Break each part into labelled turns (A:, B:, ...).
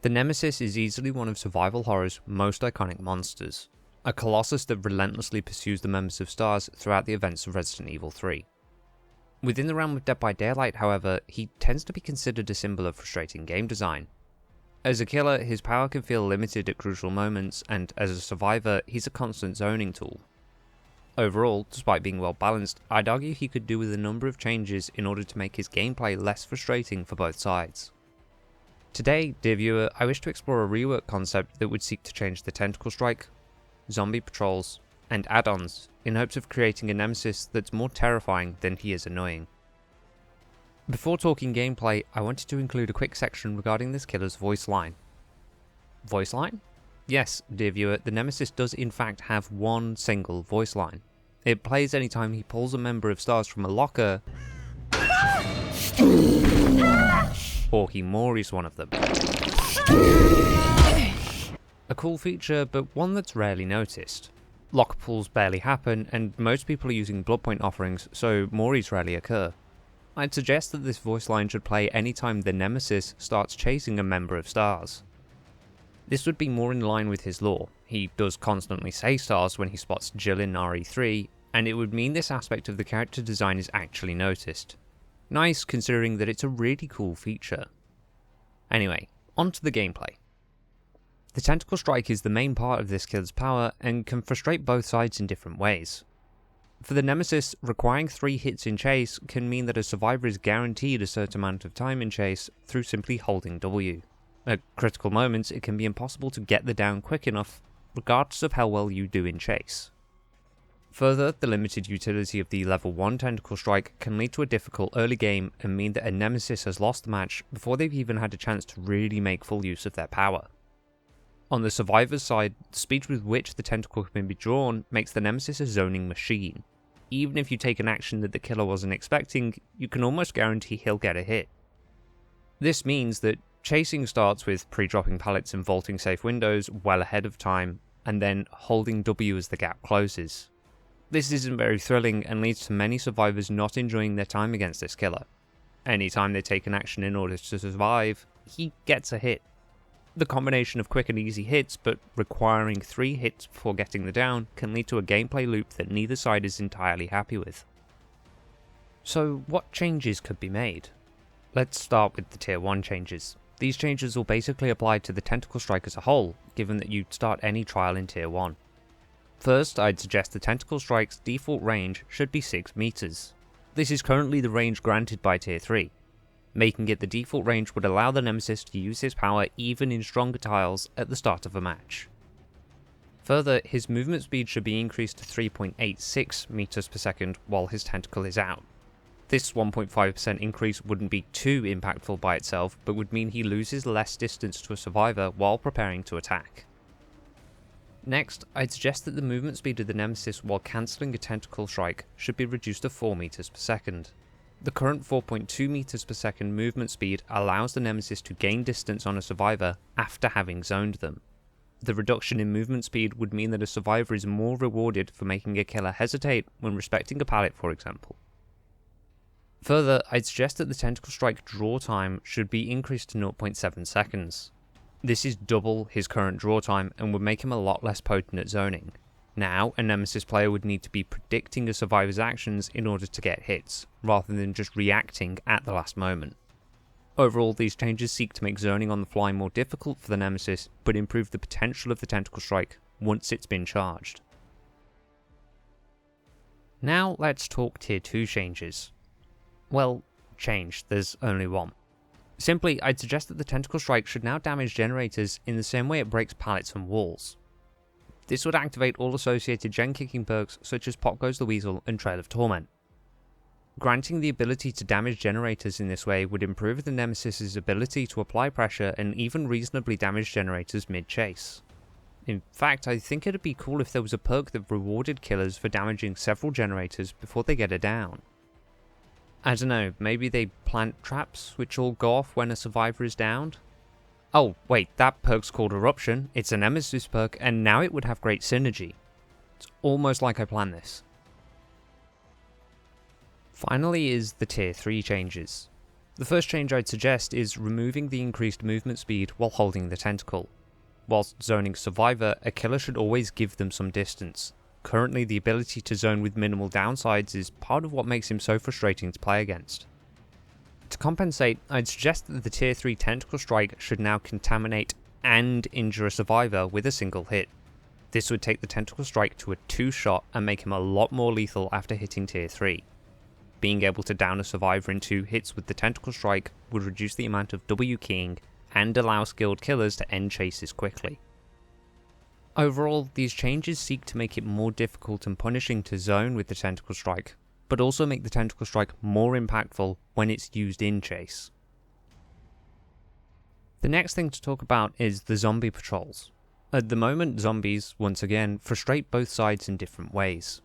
A: The Nemesis is easily one of survival horror's most iconic monsters, a colossus that relentlessly pursues the members of STARS throughout the events of Resident Evil 3. Within the realm of Dead by Daylight, however, he tends to be considered a symbol of frustrating game design. As a killer, his power can feel limited at crucial moments, and as a survivor, he's a constant zoning tool. Overall, despite being well balanced, I'd argue he could do with a number of changes in order to make his gameplay less frustrating for both sides. Today, dear viewer, I wish to explore a rework concept that would seek to change the Tentacle Strike, zombie patrols, and add-ons in hopes of creating a Nemesis that's more terrifying than he is annoying. Before talking gameplay, I wanted to include a quick section regarding this killer's voice line. Voice line? Yes, dear viewer, the Nemesis does in fact have one single voice line. It plays anytime he pulls a member of STARS from a locker, or he moris one of them. A cool feature, but one that's rarely noticed. Lock pulls barely happen, and most people are using Bloodpoint offerings, so moris rarely occur. I'd suggest that this voice line should play anytime the Nemesis starts chasing a member of STARS. This would be more in line with his lore. He does constantly say STARS when he spots Jill in RE3, and it would mean this aspect of the character design is actually noticed. Nice, considering that it's a really cool feature. Anyway, on to the gameplay. The Tentacle Strike is the main part of this killer's power, and can frustrate both sides in different ways. For the Nemesis, requiring 3 hits in chase can mean that a survivor is guaranteed a certain amount of time in chase through simply holding W. At critical moments, it can be impossible to get the down quick enough, regardless of how well you do in chase. Further, the limited utility of the level 1 Tentacle Strike can lead to a difficult early game and mean that a Nemesis has lost the match before they've even had a chance to really make full use of their power. On the survivor's side, the speed with which the tentacle can be drawn makes the Nemesis a zoning machine. Even if you take an action that the killer wasn't expecting, you can almost guarantee he'll get a hit. This means that chasing starts with pre-dropping pallets and vaulting safe windows well ahead of time, and then holding W as the gap closes. This isn't very thrilling and leads to many survivors not enjoying their time against this killer. Anytime they take an action in order to survive, he gets a hit. The combination of quick and easy hits, but requiring 3 hits before getting the down, can lead to a gameplay loop that neither side is entirely happy with. So what changes could be made? Let's start with the Tier 1 changes. These changes will basically apply to the Tentacle Strike as a whole, given that you'd start any trial in Tier 1. First, I'd suggest the Tentacle Strike's default range should be 6 meters. This is currently the range granted by Tier 3. Making it the default range would allow the Nemesis to use his power even in stronger tiles at the start of a match. Further, his movement speed should be increased to 3.86 meters per second while his tentacle is out. This 1.5% increase wouldn't be too impactful by itself, but would mean he loses less distance to a survivor while preparing to attack. Next, I'd suggest that the movement speed of the Nemesis while cancelling a Tentacle Strike should be reduced to 4 meters per second. The current 4.2 meters per second movement speed allows the Nemesis to gain distance on a survivor after having zoned them. The reduction in movement speed would mean that a survivor is more rewarded for making a killer hesitate when respecting a pallet, for example. Further, I'd suggest that the Tentacle Strike draw time should be increased to 0.7 seconds. This is double his current draw time and would make him a lot less potent at zoning. Now, a Nemesis player would need to be predicting a survivor's actions in order to get hits, rather than just reacting at the last moment. Overall, these changes seek to make zoning on the fly more difficult for the Nemesis, but improve the potential of the Tentacle Strike once it's been charged. Now let's talk Tier 2 changes. Well, change, there's only one. Simply, I'd suggest that the Tentacle Strike should now damage generators in the same way it breaks pallets and walls. This would activate all associated gen kicking perks such as Pop Goes the Weasel and Trail of Torment. Granting the ability to damage generators in this way would improve the Nemesis's ability to apply pressure and even reasonably damage generators mid-chase. In fact, I think it'd be cool if there was a perk that rewarded killers for damaging several generators before they get a down. I don't know, maybe they plant traps which all go off when a survivor is downed? Oh wait, that perk's called Eruption, it's a Nemesis perk, and now it would have great synergy. It's almost like I planned this. Finally is the Tier 3 changes. The first change I'd suggest is removing the increased movement speed while holding the tentacle. Whilst zoning Survivor, a killer should always give them some distance. Currently, the ability to zone with minimal downsides is part of what makes him so frustrating to play against. To compensate, I'd suggest that the Tier 3 Tentacle Strike should now contaminate and injure a Survivor with a single hit. This would take the Tentacle Strike to a 2-shot and make him a lot more lethal after hitting Tier 3. Being able to down a Survivor in 2 hits with the Tentacle Strike would reduce the amount of W keying and allow skilled killers to end chases quickly. Overall, these changes seek to make it more difficult and punishing to zone with the Tentacle Strike, but also make the Tentacle Strike more impactful when it's used in chase. The next thing to talk about is the zombie patrols. At the moment, zombies, once again, frustrate both sides in different ways.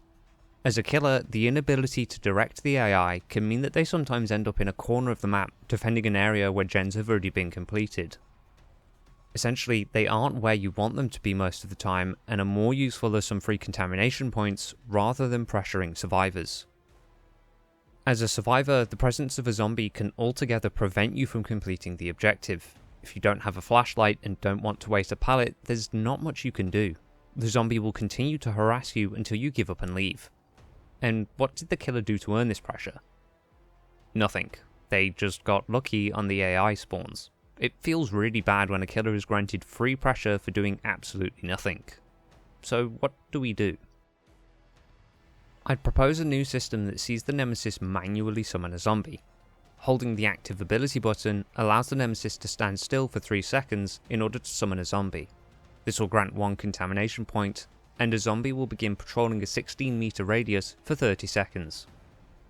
A: As a killer, the inability to direct the AI can mean that they sometimes end up in a corner of the map defending an area where gens have already been completed. Essentially, they aren't where you want them to be most of the time and are more useful as some free contamination points rather than pressuring survivors. As a survivor, the presence of a zombie can altogether prevent you from completing the objective. If you don't have a flashlight and don't want to waste a pallet, there's not much you can do. The zombie will continue to harass you until you give up and leave. And what did the killer do to earn this pressure? Nothing. They just got lucky on the AI spawns. It feels really bad when a killer is granted free pressure for doing absolutely nothing. So what do we do? I'd propose a new system that sees the Nemesis manually summon a zombie. Holding the active ability button allows the Nemesis to stand still for 3 seconds in order to summon a zombie. This will grant 1 contamination point, and a zombie will begin patrolling a 16-meter radius for 30 seconds.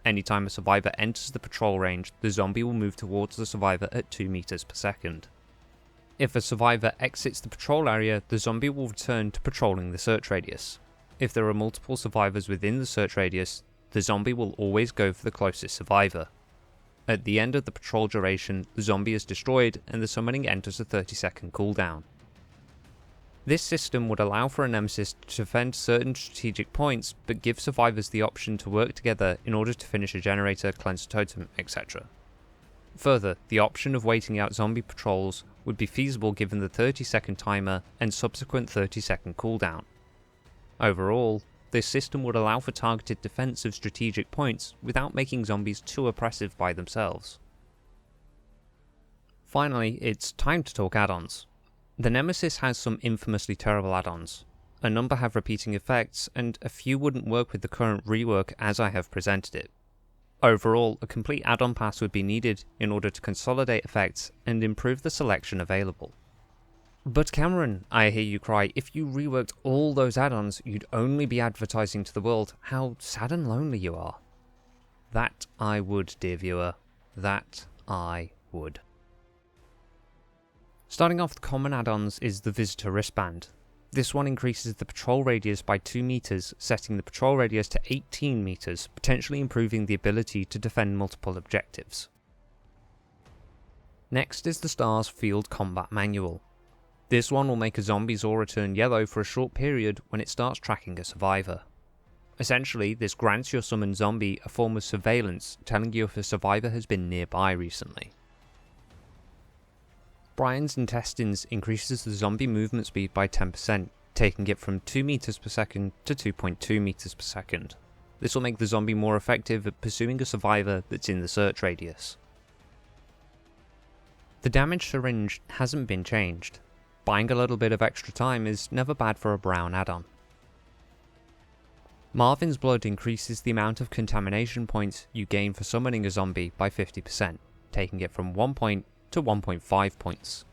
A: Anytime a survivor enters the patrol range, the zombie will move towards the survivor at 2 meters per second. If a survivor exits the patrol area, the zombie will return to patrolling the search radius. If there are multiple survivors within the search radius, the zombie will always go for the closest survivor. At the end of the patrol duration, the zombie is destroyed and the summoning enters a 30-second cooldown. This system would allow for a Nemesis to defend certain strategic points, but give survivors the option to work together in order to finish a generator, cleanse a totem, etc. Further, the option of waiting out zombie patrols would be feasible given the 30-second timer and subsequent 30-second cooldown. Overall, this system would allow for targeted defense of strategic points without making zombies too oppressive by themselves. Finally, it's time to talk add-ons. The Nemesis has some infamously terrible add-ons. A number have repeating effects, and a few wouldn't work with the current rework as I have presented it. Overall, a complete add-on pass would be needed in order to consolidate effects and improve the selection available. But Cameron, I hear you cry, if you reworked all those add-ons, you'd only be advertising to the world how sad and lonely you are. That I would, dear viewer. That I would. Starting off with common add-ons is the Visitor Wristband. This one increases the patrol radius by 2 meters, setting the patrol radius to 18 meters, potentially improving the ability to defend multiple objectives. Next is the STARS Field Combat Manual. This one will make a zombie's aura turn yellow for a short period when it starts tracking a survivor. Essentially, this grants your summoned zombie a form of surveillance, telling you if a survivor has been nearby recently. Brian's Intestines increases the zombie movement speed by 10%, taking it from 2 meters per second to 2.2 meters per second. This will make the zombie more effective at pursuing a survivor that's in the search radius. The Damage Syringe hasn't been changed. Buying a little bit of extra time is never bad for a brown add-on. Marvin's Blood increases the amount of contamination points you gain for summoning a zombie by 50%, taking it from 1 point to 1.5 points.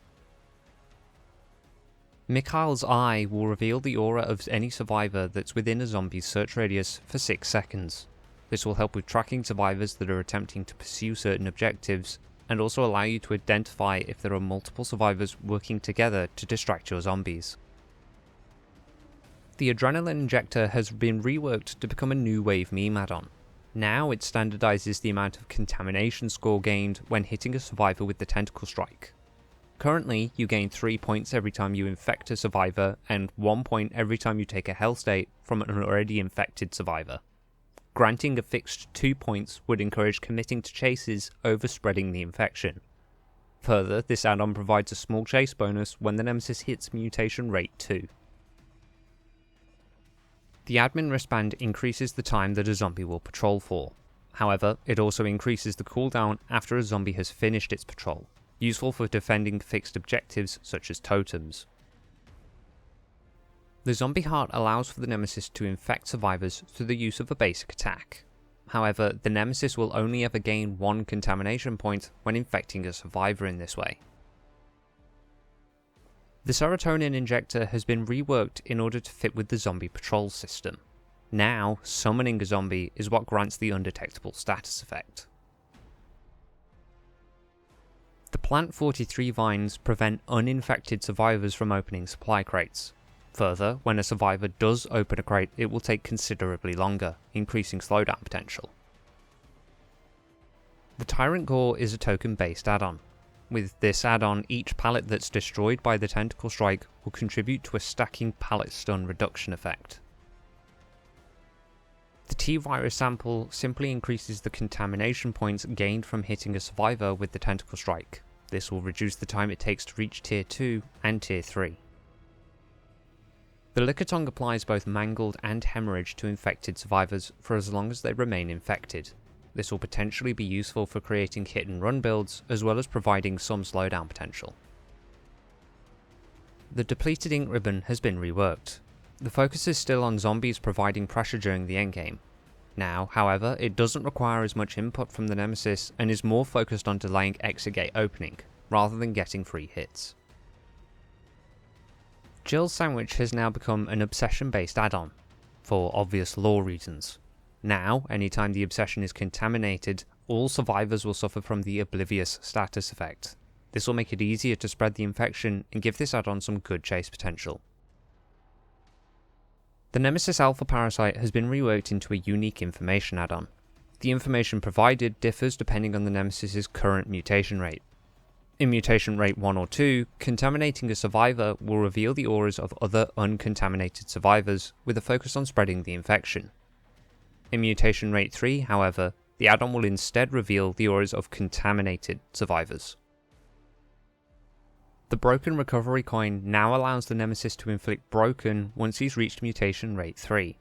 A: Mikhail's Eye will reveal the aura of any survivor that's within a zombie's search radius for 6 seconds. This will help with tracking survivors that are attempting to pursue certain objectives, and also allow you to identify if there are multiple survivors working together to distract your zombies. The Adrenaline Injector has been reworked to become a new wave meme add-on. Now it standardizes the amount of contamination score gained when hitting a survivor with the Tentacle Strike. Currently, you gain 3 points every time you infect a survivor, and 1 point every time you take a health state from an already infected survivor. Granting a fixed 2 points would encourage committing to chases over spreading the infection. Further, this add-on provides a small chase bonus when the Nemesis hits mutation rate 2. The admin wristband increases the time that a zombie will patrol for. However, it also increases the cooldown after a zombie has finished its patrol, useful for defending fixed objectives such as totems. The zombie heart allows for the Nemesis to infect survivors through the use of a basic attack. However, the Nemesis will only ever gain 1 contamination point when infecting a survivor in this way. The serotonin injector has been reworked in order to fit with the zombie patrol system. Now, summoning a zombie is what grants the undetectable status effect. The Plant 43 vines prevent uninfected survivors from opening supply crates. Further, when a survivor does open a crate, it will take considerably longer, increasing slowdown potential. The Tyrant Gore is a token-based add-on. With this add-on, each pallet that's destroyed by the Tentacle Strike will contribute to a stacking pallet stun reduction effect. The T-Virus sample simply increases the contamination points gained from hitting a survivor with the Tentacle Strike. This will reduce the time it takes to reach Tier 2 and Tier 3. The Liquor Tongue applies both Mangled and Hemorrhage to infected survivors for as long as they remain infected. This will potentially be useful for creating hit and run builds, as well as providing some slowdown potential. The Depleted Ink Ribbon has been reworked. The focus is still on zombies providing pressure during the endgame. Now, however, it doesn't require as much input from the Nemesis and is more focused on delaying exit gate opening, rather than getting free hits. Jill's Sandwich has now become an obsession-based add-on, for obvious lore reasons. Now, anytime the obsession is contaminated, all survivors will suffer from the Oblivious status effect. This will make it easier to spread the infection and give this add-on some good chase potential. The Nemesis Alpha Parasite has been reworked into a unique information add-on. The information provided differs depending on the Nemesis's current mutation rate. In mutation rate 1 or 2, contaminating a survivor will reveal the auras of other uncontaminated survivors with a focus on spreading the infection. In mutation rate 3, however, the add-on will instead reveal the auras of contaminated survivors. The Broken Recovery Coin now allows the Nemesis to inflict Broken once he's reached mutation rate 3.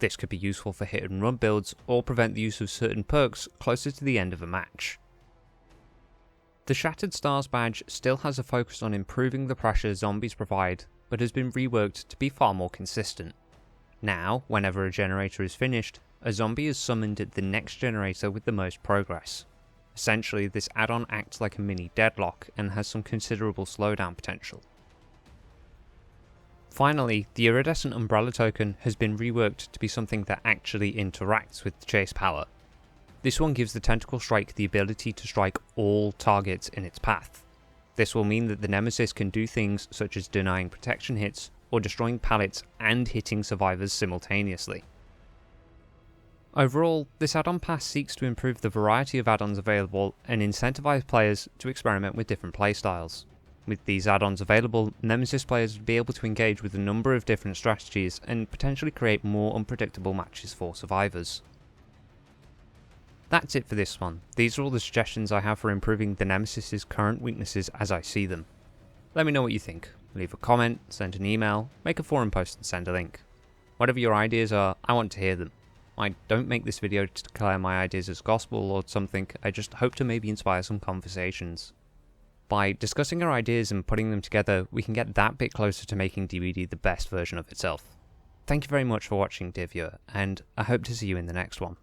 A: This could be useful for hit and run builds or prevent the use of certain perks closer to the end of a match. The Shattered Stars badge still has a focus on improving the pressure zombies provide, but has been reworked to be far more consistent. Now, whenever a generator is finished, a zombie is summoned at the next generator with the most progress. Essentially, this add-on acts like a mini deadlock and has some considerable slowdown potential. Finally, the Iridescent Umbrella token has been reworked to be something that actually interacts with the chase power. This one gives the Tentacle Strike the ability to strike all targets in its path. This will mean that the Nemesis can do things such as denying protection hits or destroying pallets and hitting survivors simultaneously. Overall, this add-on pass seeks to improve the variety of add-ons available and incentivize players to experiment with different playstyles. With these add-ons available, Nemesis players would be able to engage with a number of different strategies and potentially create more unpredictable matches for survivors. That's it for this one. These are all the suggestions I have for improving the Nemesis's current weaknesses as I see them. Let me know what you think. Leave a comment, send an email, make a forum post and send a link. Whatever your ideas are, I want to hear them. I don't make this video to declare my ideas as gospel or something, I just hope to maybe inspire some conversations. By discussing our ideas and putting them together, we can get that bit closer to making DBD the best version of itself. Thank you very much for watching, dear viewer, and I hope to see you in the next one.